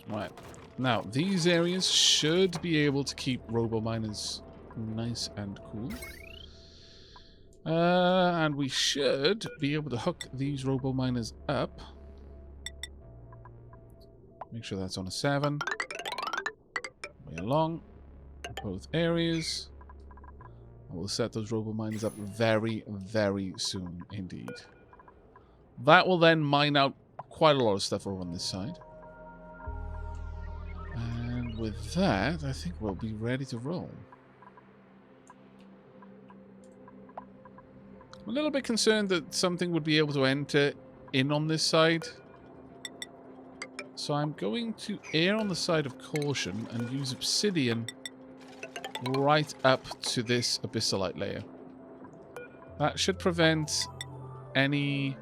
Right. Now, these areas should be able to keep robo-miners nice and cool. And we should be able to hook these robo-miners up. Make sure that's on a 7. Way along. Both areas. And we'll set those robo-miners up very, very soon indeed. That will then mine out quite a lot of stuff over on this side. And with that, I think we'll be ready to roll. I'm a little bit concerned that something would be able to enter in on this side. So I'm going to err on the side of caution and use obsidian right up to this abyssalite layer. That should prevent any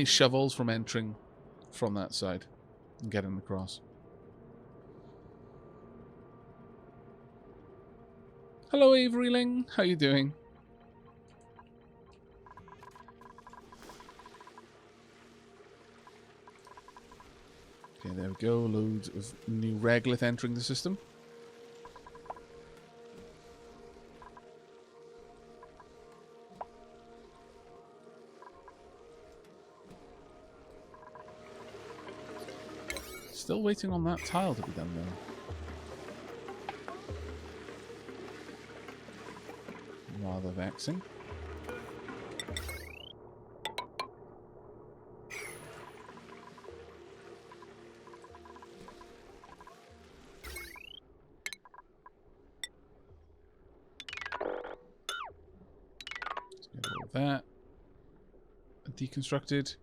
shovels from entering from that side and getting across. Hello, Averyling. How you doing? Okay, there we go. Loads of new regolith entering the system. Still waiting on that tile to be done, though. Rather vexing. Let's get all that deconstructed.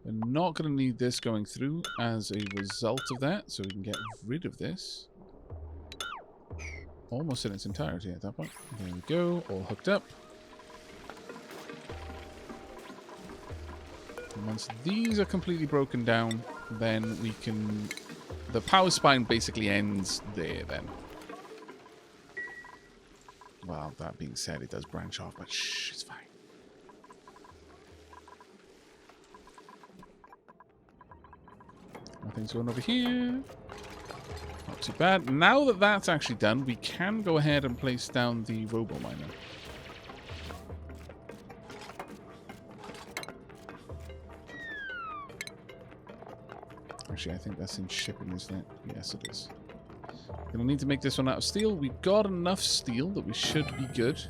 We're not going to need this going through as a result of that, so we can get rid of this. Almost in its entirety at that point. There we go, all hooked up. And once these are completely broken down, then we can... The power spine basically ends there then. Well, that being said, it does branch off, but shh, it's fine. Nothing's going over here. Not too bad. Now that that's actually done, we can go ahead and place down the robo-miner. Actually, I think that's in shipping, isn't it? Yes, it is. Gonna need to make this one out of steel. We've got enough steel that we should be good.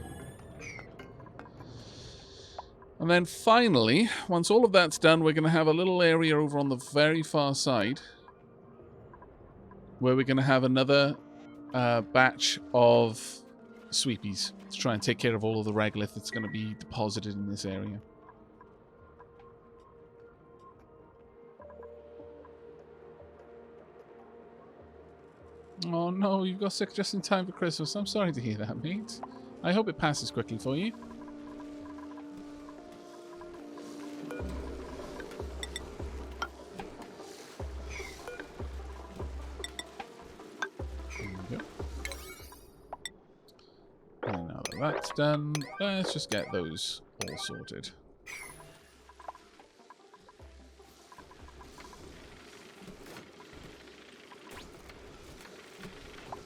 And then finally, once all of that's done, we're going to have a little area over on the very far side where we're going to have another batch of sweepies to try and take care of all of the regolith that's going to be deposited in this area. Oh no, you got sick just in time for Christmas. I'm sorry to hear that, mate. I hope it passes quickly for you. And now that that's done, let's just get those all sorted.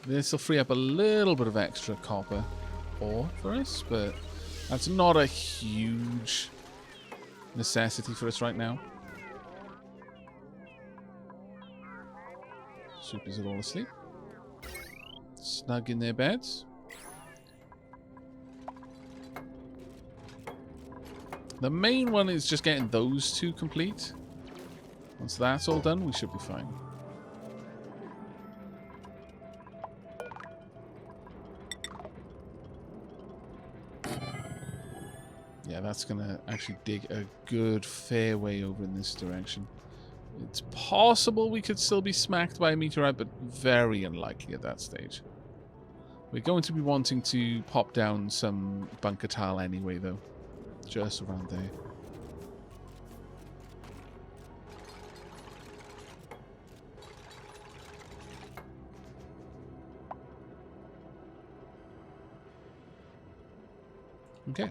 This will free up a little bit of extra copper ore for us, but that's not a huge necessity for us right now. Supers are all asleep. Snug in their beds. The main one is just getting those two complete. Once that's all done, we should be fine. Yeah, that's going to actually dig a good fair way over in this direction. It's possible we could still be smacked by a meteorite, but very unlikely at that stage. We're going to be wanting to pop down some bunker tile anyway, though. Just around there. Okay.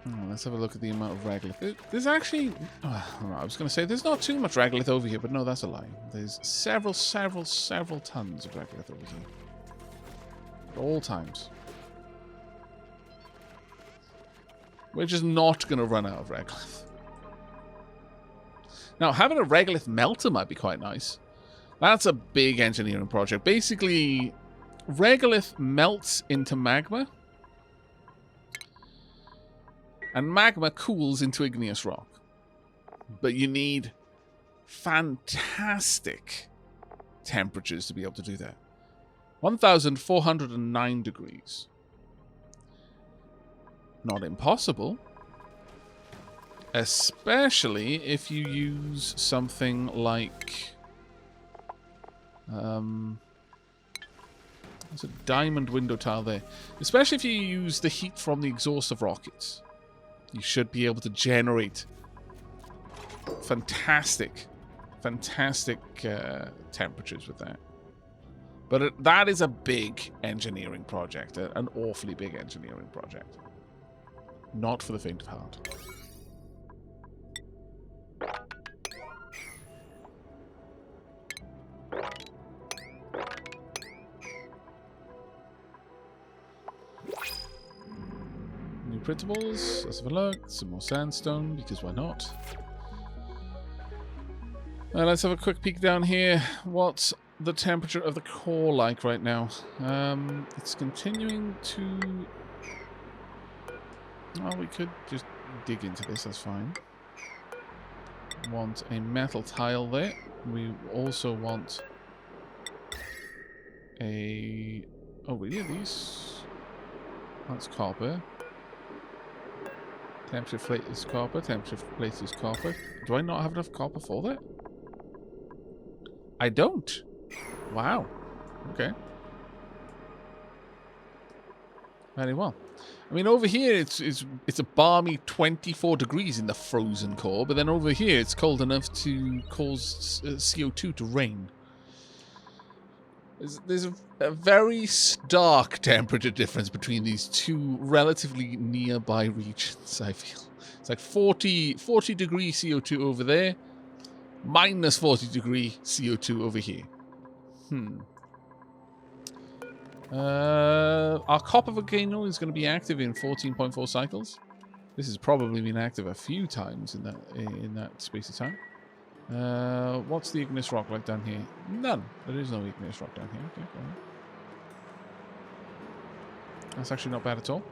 Oh, let's have a look at the amount of regolith. There's actually... I was going to say there's not too much regolith over here, but no, that's a lie. There's several tons of regolith over here. At all times. We're just not going to run out of regolith. Now, having a regolith melter might be quite nice. That's a big engineering project. Basically, regolith melts into magma. And magma cools into igneous rock. But you need fantastic temperatures to be able to do that. 1,409 degrees. Not impossible. Especially if you use something like... there's a diamond window tile there. Especially if you use the heat from the exhaust of rockets. You should be able to generate fantastic temperatures with that. But that is a big engineering project. An awfully big engineering project. Not for the faint of heart. New printables. Let's have a look. Some more sandstone, because why not? Let's have a quick peek down here. What's the temperature of the core like right now? It's continuing to... Well, we could just dig into this, that's fine. Want a metal tile there. We also want a... Oh, really? These? That's copper. Temperature plate is copper. Temperature plate is copper. Do I not have enough copper for that? I don't. Wow. Okay. Very well. I mean, over here it's a balmy 24 degrees in the frozen core, but then over here it's cold enough to cause CO2 to rain. There's a very stark temperature difference between these two relatively nearby regions, I feel. It's like 40 degree CO2 over there, minus 40 degree CO2 over here. Our copper volcano is going to be active in 14.4 cycles. This has probably been active a few times in that space of time. What's the igneous rock like down here? None. There is no igneous rock down here. Okay, go on. That's actually not bad at all.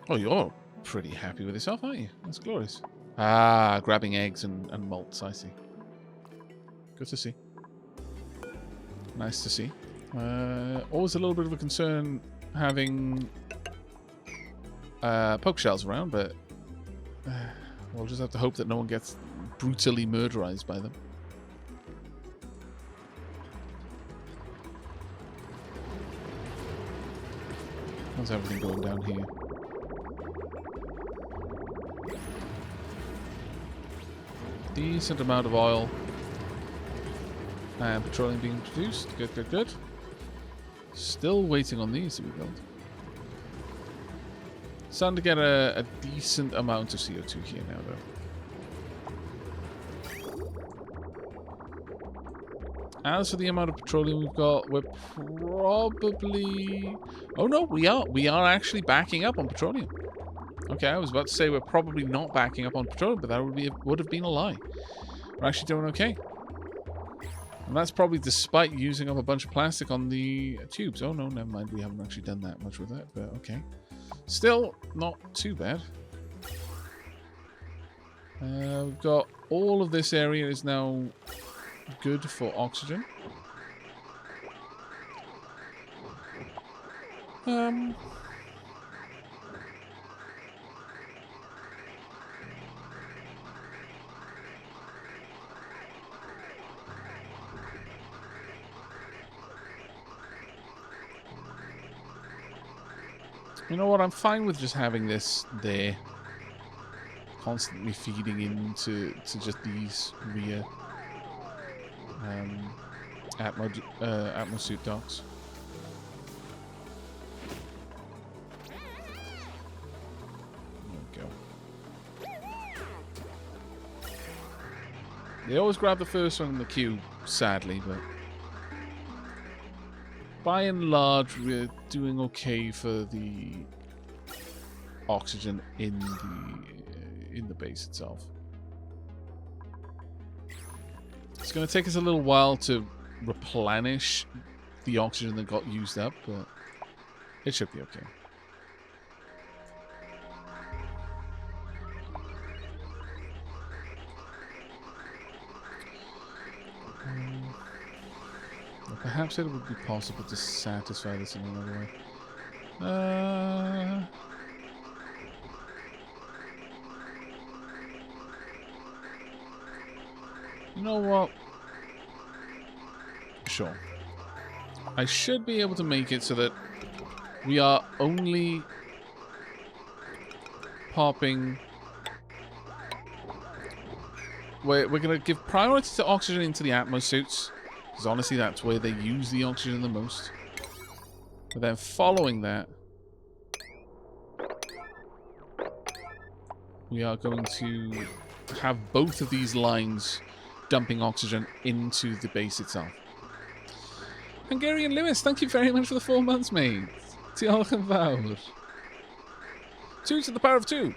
Oh, you're pretty happy with yourself, aren't you? That's glorious. Ah, grabbing eggs and malts, I see. Good to see. Nice to see. Always a little bit of a concern having poke shells around, but we'll just have to hope that no one gets brutally murderized by them. How's everything going down here? Decent amount of oil and petroleum being produced. Good, good, good. Still waiting on these to be built. Starting to get a decent amount of CO2 here now, though. As for the amount of petroleum we've got, we're probably... Oh no, we are actually backing up on petroleum. Okay, I was about to say we're probably not backing up on petroleum, but that would have been a lie. We're actually doing okay. And that's probably despite using up a bunch of plastic on the tubes. Oh no, never mind. We haven't actually done that much with that, but okay. Still not too bad. We've got all of this area is now good for oxygen. You know what? I'm fine with just having this there, constantly feeding into just these rear Atmosuit docks. There we go. They always grab the first one in the queue, sadly, but by and large, we're doing okay for the oxygen in the base itself. It's going to take us a little while to replenish the oxygen that got used up, but it should be okay. Perhaps it would be possible to satisfy this in another way. You know what? Sure. I should be able to make it so that we are only popping... We're going to give priority to oxygen into the atmosuits, because honestly that's where they use the oxygen the most. But then following that, we are going to have both of these lines dumping oxygen into the base itself. Hungarian Lewis, thank you very much for the 4 months, mate. Diolch yn fawr. 2 to the power of 2.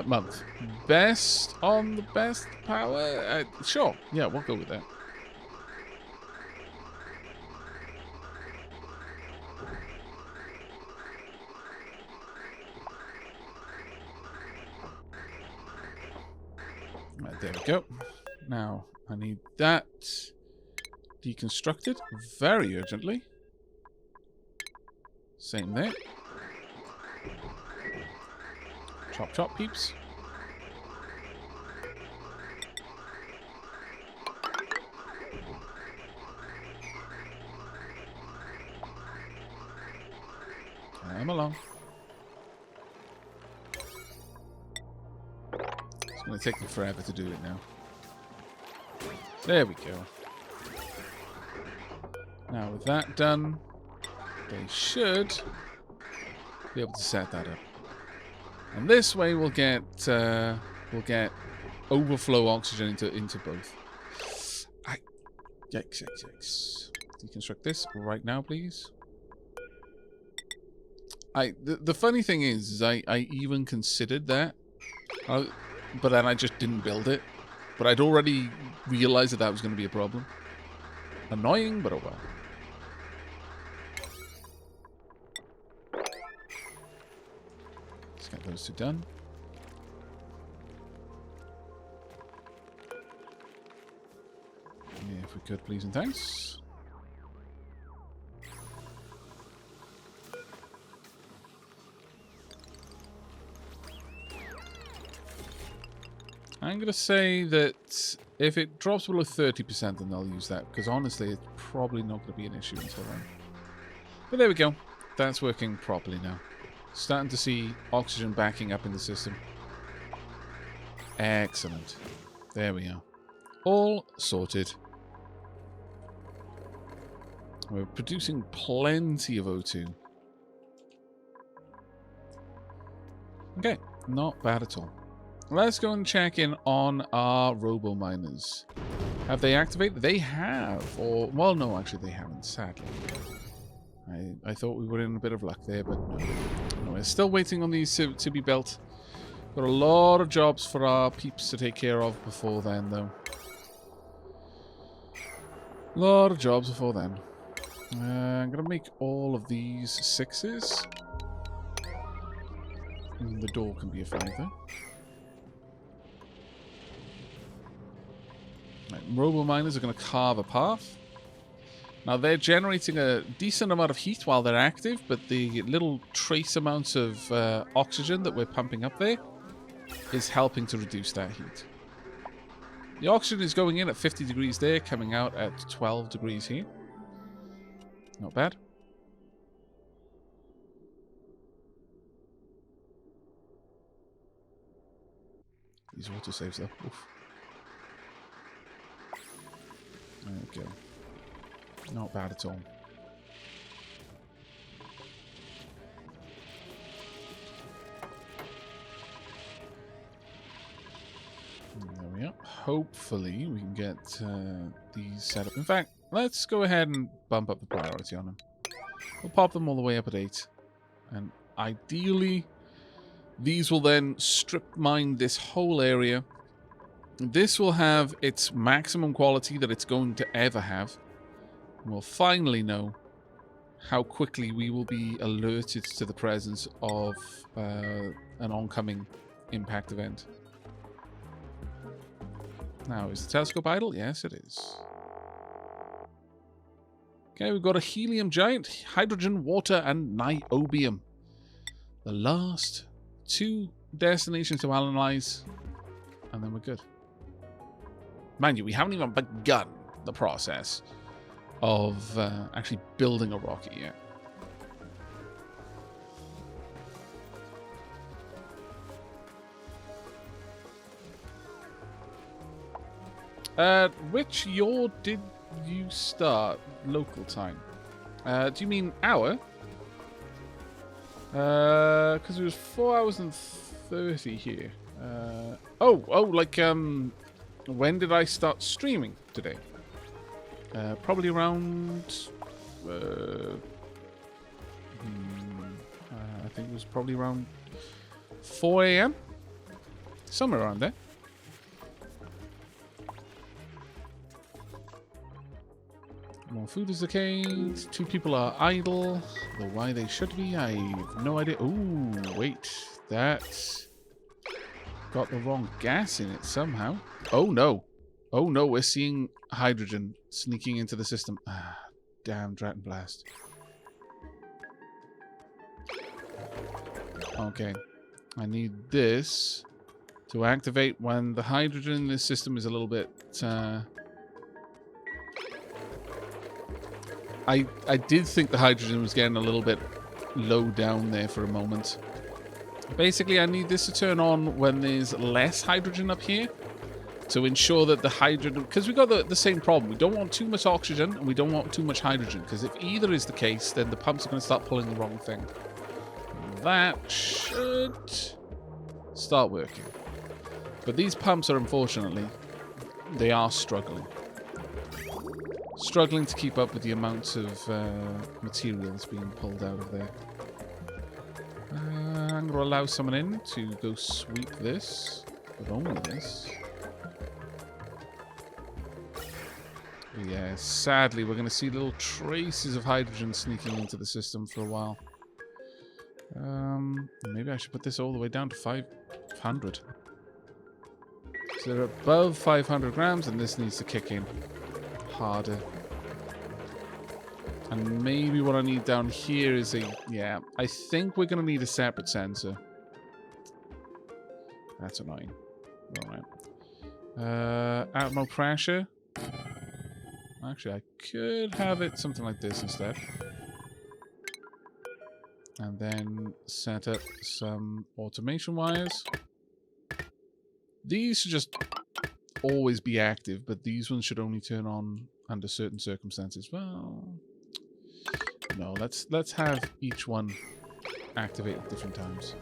Month. Best on the best power? Sure. Yeah, we'll go with that. Right, there we go. Now, I need that deconstructed very urgently. Same there. Chop chop, peeps. Come along. It's going to take me forever to do it now. There we go. Now with that done, they should be able to set that up. And this way we'll get overflow oxygen into both. Yikes. Deconstruct this right now, please. The funny thing is I even considered that, but then I just didn't build it. But I'd already realized that was going to be a problem. Annoying, but oh well. Let's get those two done. Yeah, if we could, please and thanks. I'm going to say that if it drops below 30%, then they'll use that. Because honestly, it's probably not going to be an issue until then. But there we go. That's working properly now. Starting to see oxygen backing up in the system. Excellent. There we are. All sorted. We're producing plenty of O2. Okay, not bad at all. Let's go and check in on our robo-miners. Have they activated? They have. Or, well, no, actually they haven't, sadly. I thought we were in a bit of luck there, but no. We're still waiting on these to be built. Got a lot of jobs for our peeps to take care of before then, though. A lot of jobs before then. I'm going to make all of these 6s. And the door can be a 5, though. Right, robo-miners are going to carve a path. Now, they're generating a decent amount of heat while they're active, but the little trace amounts of oxygen that we're pumping up there is helping to reduce that heat. The oxygen is going in at 50 degrees there, coming out at 12 degrees here. Not bad. These autosaves though. Oof. There we go. Not bad at all. There we are. Hopefully we can get these set up. In fact, let's go ahead and bump up the priority on them. We'll pop them all the way up at 8. And ideally, these will then strip mine this whole area. This will have its maximum quality that it's going to ever have. And we'll finally know how quickly we will be alerted to the presence of an oncoming impact event. Now, is the telescope idle? Yes, it is. Okay, we've got a helium giant, hydrogen, water, and niobium. The last 2 destinations to analyze, and then we're good. Mind you, we haven't even begun the process of actually building a rocket yet. Which year did you start local time? Do you mean hour? Because it was 4 hours and 30 here. Like, when did I start streaming today? Probably around, I think it was probably around 4 a.m. Somewhere around there. More food is decayed. 2 people are idle. Though why they should be, I have no idea. Ooh, wait. That's got the wrong gas in it somehow. Oh, no. Oh, no. We're seeing hydrogen sneaking into the system. Ah, damn Dragon Blast. Okay. I need this to activate when the hydrogen in this system is a little bit... I did think the hydrogen was getting a little bit low down there for a moment. Basically, I need this to turn on when there's less hydrogen up here to ensure that the hydrogen... Because we've got the same problem. We don't want too much oxygen and we don't want too much hydrogen. Because if either is the case, then the pumps are going to start pulling the wrong thing. That should start working. But these pumps are, unfortunately, they are struggling. Struggling to keep up with the amounts of materials being pulled out of there. I'm going to allow someone in to go sweep this, but only this. But yeah, sadly, we're going to see little traces of hydrogen sneaking into the system for a while. Maybe I should put this all the way down to 500. So they're above 500 grams, and this needs to kick in harder. And maybe what I need down here is a... Yeah, I think we're going to need a separate sensor. That's annoying. Alright. Atmo pressure. Actually, I could have it something like this instead. And then set up some automation wires. These should just always be active, but these ones should only turn on under certain circumstances. Well, no, let's have each one activate at different times.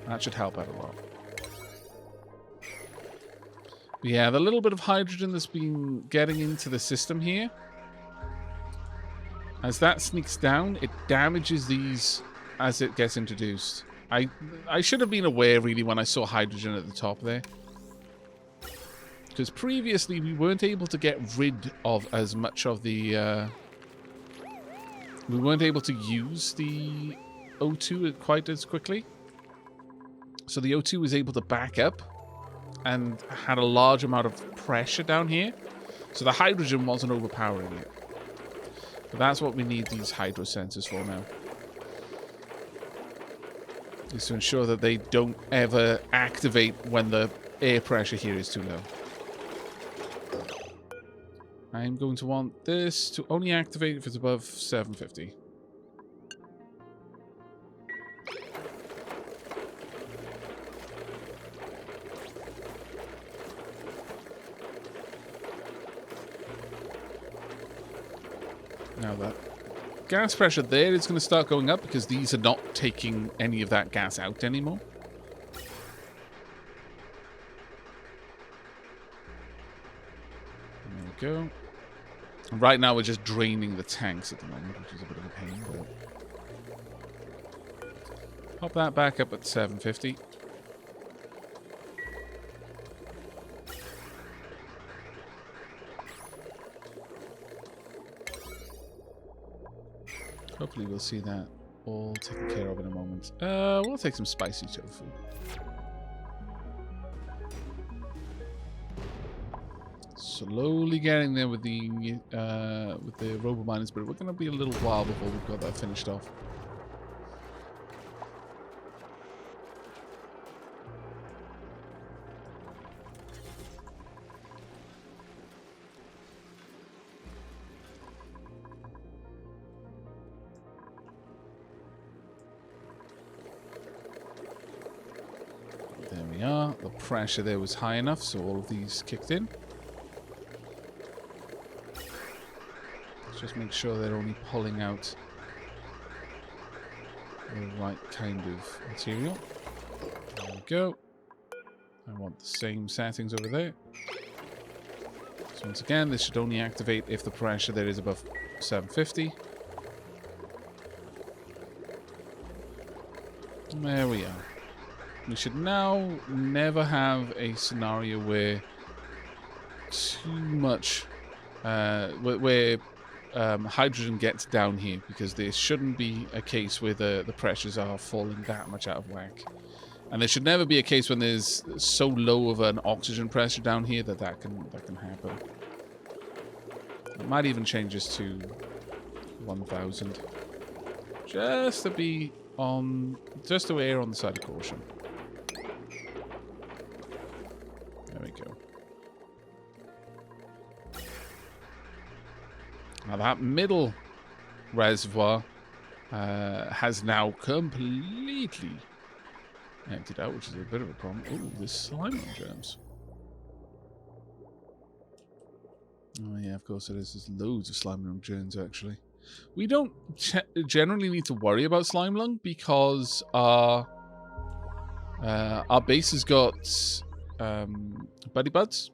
That should help out a lot. But yeah, the little bit of hydrogen that's been getting into the system here, as that sneaks down, it damages these as it gets introduced. I should have been aware, really, when I saw hydrogen at the top there. Because previously, we weren't able to get rid of as much of the... we weren't able to use the O2 quite as quickly. So the O2 was able to back up and had a large amount of pressure down here. So the hydrogen wasn't overpowering it. But that's what we need these hydro sensors for now. Is to ensure that they don't ever activate when the air pressure here is too low. I'm going to want this to only activate if it's above 750. Now that gas pressure there is going to start going up because these are not taking any of that gas out anymore. There we go. And right now we're just draining the tanks at the moment, which is a bit of a pain. But pop that back up at 750. Hopefully we'll see that all taken care of in a moment. We'll take some spicy tofu. Slowly getting there with the robo miners, but we're going to be a little while before we've got that finished off. There we are. The pressure there was high enough, so all of these kicked in. Just make sure they're only pulling out the right kind of material. There we go. I want the same settings over there. So once again, this should only activate if the pressure there is above 750. There we are. We should now never have a scenario where too much... where hydrogen gets down here, because there shouldn't be a case where the pressures are falling that much out of whack. And there should never be a case when there's so low of an oxygen pressure down here that can happen. It might even change this to 1000. Just to be on... just to err on the side of caution. There we go. Now that middle reservoir has now completely emptied out, which is a bit of a problem. Oh, there's slime germs. Oh yeah, of course it is. There's loads of slime lung germs, actually. We don't generally need to worry about slime lung because our base has got buddy buds,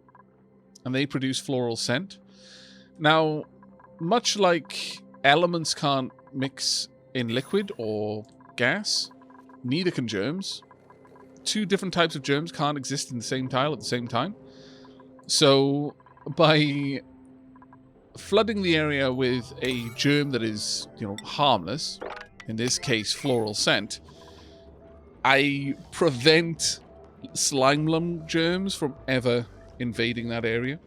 and they produce floral scent. Now, much like elements can't mix in liquid or gas, neither can germs. Two different types of germs can't exist in the same tile at the same time. So, by flooding the area with a germ that is, harmless, in this case, floral scent, I prevent slime lung germs from ever invading that area.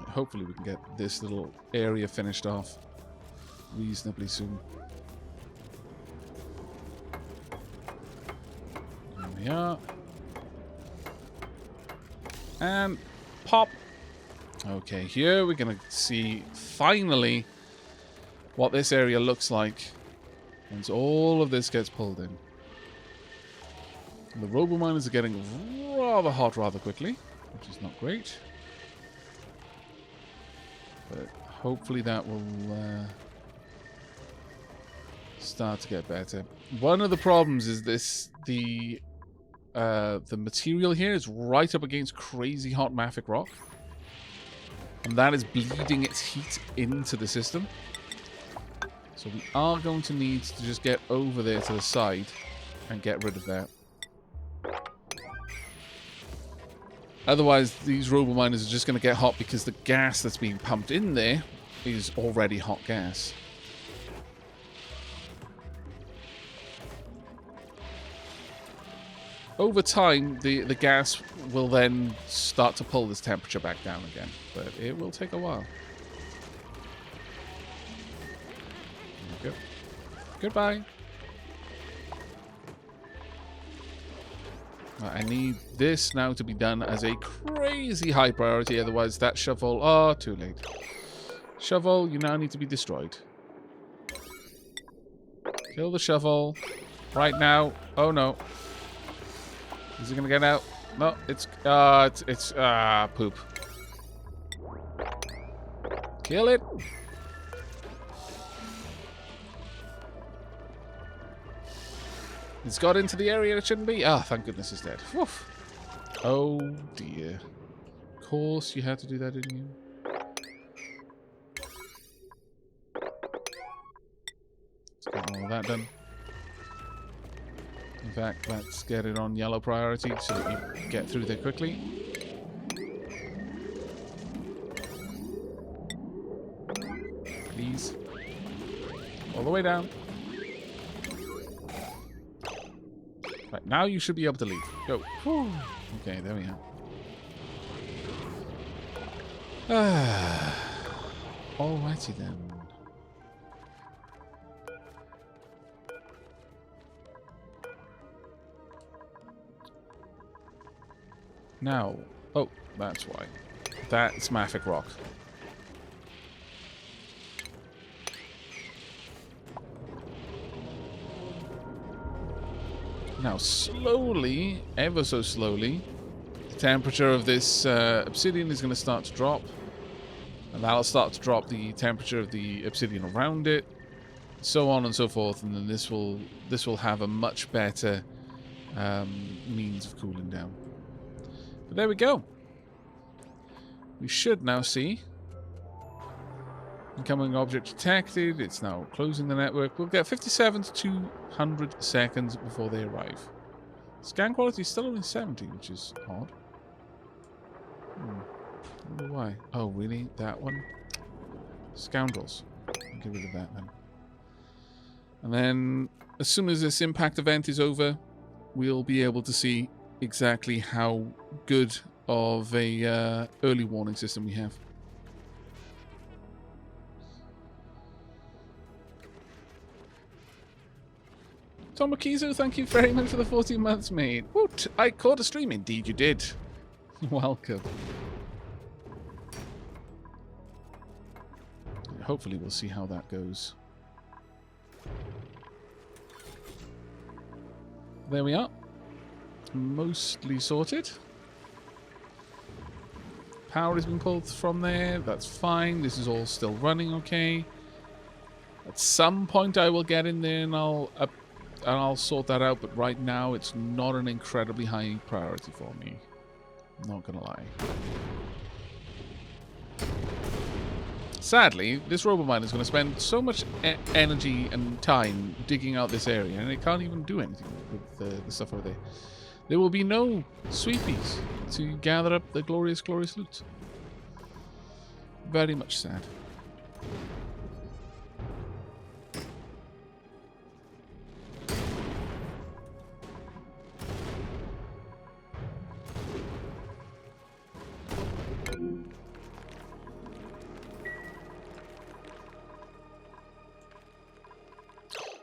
Hopefully we can get this little area finished off reasonably soon. There we are. And pop. Okay, here we're going to see finally what this area looks like once all of this gets pulled in. And the robo miners are getting rather hot rather quickly, which is not great. But hopefully that will start to get better. One of the problems is the material here is right up against crazy hot mafic rock. And that is bleeding its heat into the system. So we are going to need to just get over there to the side and get rid of that. Otherwise, these robo miners are just going to get hot because the gas that's being pumped in there is already hot gas. Over time, the gas will then start to pull this temperature back down again, but it will take a while. There we go. Goodbye. I need this now to be done as a crazy high priority, otherwise that shovel... oh, too late. Shovel, you now need to be destroyed. Kill the shovel. Right now. Oh no. Is it gonna get out? No, it's poop. Kill it. It's got into the area it shouldn't be. Ah, thank goodness it's dead. Woof. Oh dear. Of course you had to do that, didn't you? Let's get all of that done. In fact, let's get it on yellow priority so that we get through there quickly. Please. All the way down. Right, now you should be able to leave. Go. Whew. Okay, there we are. Alrighty then. Now, oh, that's why. That's Mafic Rock. Now, slowly, ever so slowly, the temperature of this obsidian is going to start to drop. And that'll start to drop the temperature of the obsidian around it. So on and so forth. And then this will have a much better means of cooling down. But there we go. We should now see incoming object detected. It's now closing the network. We'll get 57 to 200 seconds before they arrive. Scan quality is still only 70, which is odd. I wonder why. Oh, really? That one? Scoundrels. I'll get rid of that then. And then, as soon as this impact event is over, we'll be able to see exactly how good of a early warning system we have. Tomokizu, thank you very much for the 14 months, mate. Woot! I caught a stream. Indeed you did. Welcome. Hopefully we'll see how that goes. There we are. Mostly sorted. Power has been pulled from there. That's fine. This is all still running okay. At some point I will get in there and I'll sort that out, but right now it's not an incredibly high priority for me. Not gonna lie. Sadly, this robomine is going to spend so much energy and time digging out this area, and it can't even do anything with the stuff over there. There will be no sweepies to gather up the glorious, glorious loot. Very much sad.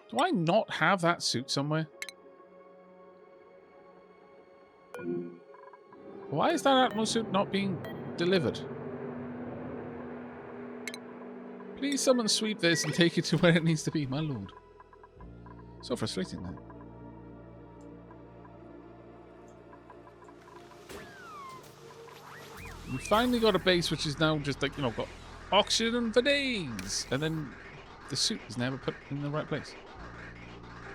Do I not have that suit somewhere? Why is that Atmo suit not being delivered? Please someone sweep this and take it to where it needs to be, my lord. So frustrating, that. We finally got a base which is now just like, you know, got oxygen for days. And then the suit is never put in the right place.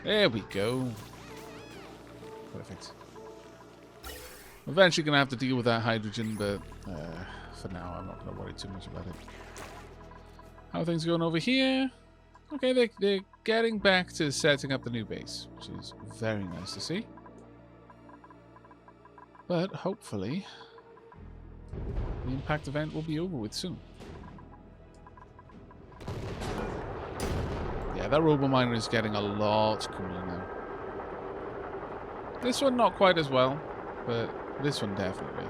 There we go. Perfect. I'm eventually going to have to deal with that hydrogen, but for now I'm not going to worry too much about it. How are things going over here? Okay, they're getting back to setting up the new base, which is very nice to see. But hopefully the impact event will be over with soon. Yeah, that robominer is getting a lot cooler now. This one not quite as well, but this one definitely.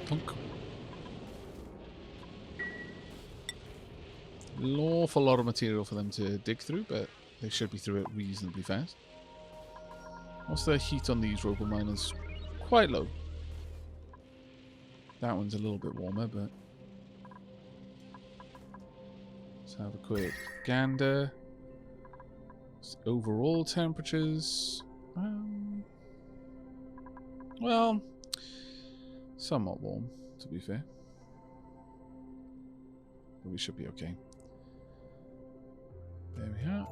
Thunk. An awful lot of material for them to dig through, but they should be through it reasonably fast. What's the heat on these robominers? Quite low. That one's a little bit warmer, but let's have a quick gander. Overall temperatures. Well, somewhat warm, to be fair. But we should be okay. There we are.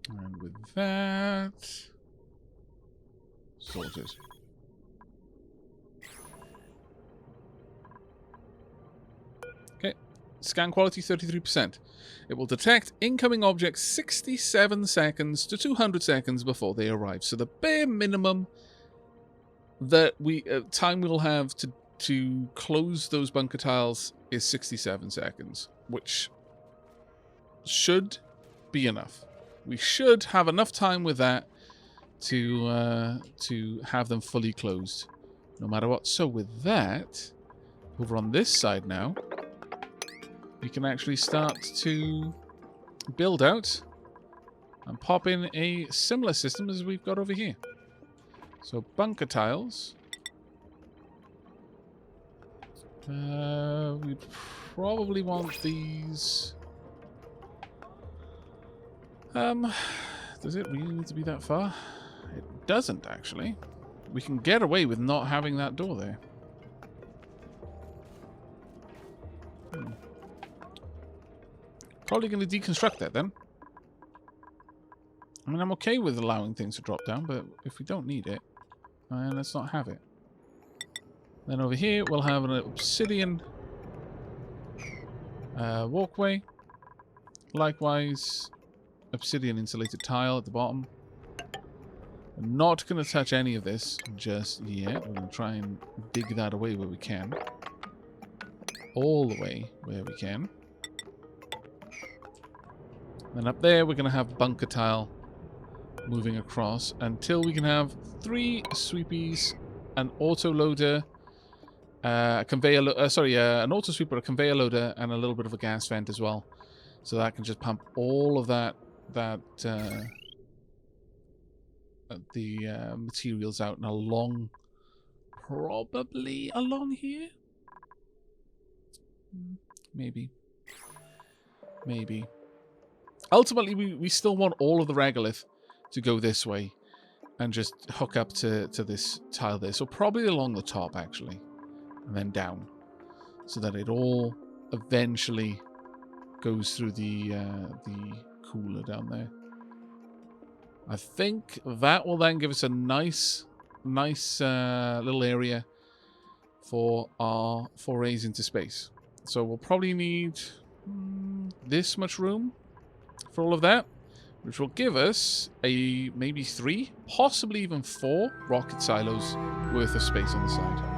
And with that, sorted. Okay, scan quality 33%. It will detect incoming objects 67 seconds to 200 seconds before they arrive. So the bare minimum that we time we'll have to close those bunker tiles is 67 seconds, which should be enough. We should have enough time with that to have them fully closed, no matter what. So with that, over on this side now, we can actually start to build out and pop in a similar system as we've got over here. So bunker tiles. We'd probably want these. Does it really need to be that far? It doesn't, actually. We can get away with not having that door there. Probably going to deconstruct that then. I mean, I'm okay with allowing things to drop down, but if we don't need it, then let's not have it. Then over here, we'll have an obsidian walkway. Likewise, obsidian insulated tile at the bottom. I'm not going to touch any of this just yet. We're going to try and dig that away where we can. All the way where we can. Then up there, we're going to have bunker tile moving across until we can have 3 sweepies, an auto loader, an auto sweeper, a conveyor loader, and a little bit of a gas vent as well. So that can just pump all of the materials out and along, probably along here. Maybe. Ultimately, we still want all of the regolith to go this way and just hook up to this tile there. So probably along the top, actually, and then down, so that it all eventually goes through the cooler down there. I think that will then give us a nice little area for our forays into space. So we'll probably need this much room for all of that, which will give us maybe 3, possibly even 4 rocket silos worth of space on the side.